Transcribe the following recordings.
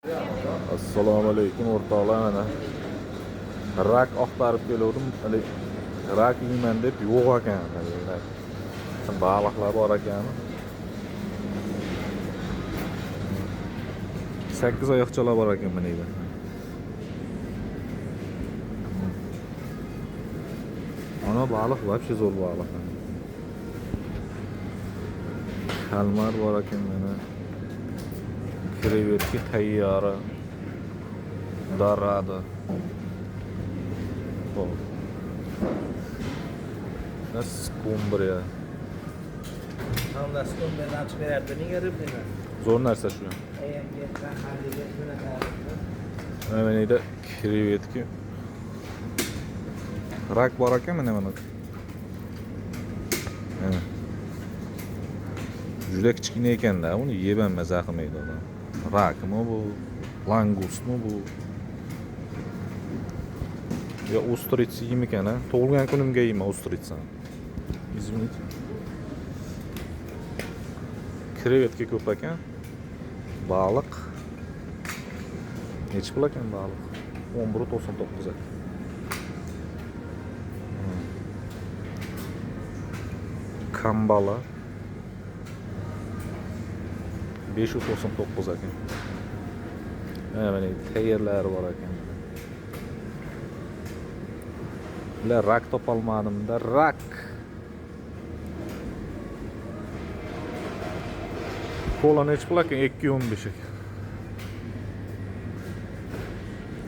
Assalomu alaykum o'rtoqlar. Mana rak oqtarib keldim. Hali rak yeyman deb yo'q ekan. Baliqlar bor ekan. 8 oyoqchalar bor ekan mana bu. Ana baliq вообще zo'r baliq. Kalmar bor ekan mana. Krevetki tayyora. Dorado. Hop. Skumbriya. Hamda skumbriyadan chiqaryapti. Nega ribnini? Zo'r narsa shu. Mana bu krevetki. Rak bor ekan mana. Mana. Juda kichkina ekanda, uni yeb ham maza qilmaydi odam. Rakmi bu? Langustmi bu? Ya ustritsa yeymikan, ha? Tug'ilgan kunimga yeyman ustritsani. Извините. Krevetka ko'p ekan. Baliq. Nechi pul ekan baliq? 11.99 ekan. Kambala 599 ekan. Mana tayyorlari bor ekan. Bular rak topolmadim-da, rak. Kola nechi pul ekan? 2.15 ekan.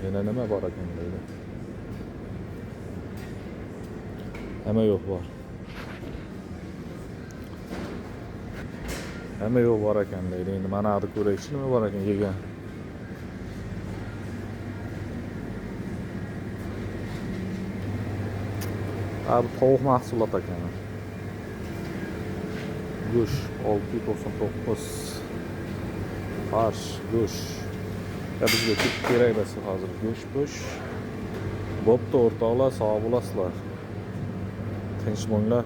Yana nima bor ekan deydi. Hamma yo'q bor. Hamma yo'q bor ekan deydi. Endi mana haqda ko'raychi nima bor ekan yegan. Abi tovuq mahsulot ekan. Go'sht 6.99. Farsh, go'sht. Ya bizga kerak emas hozir go'sht. Bo'pti o'rtoqlar, sog' bo'lasizlar. Tinch bo'linglar.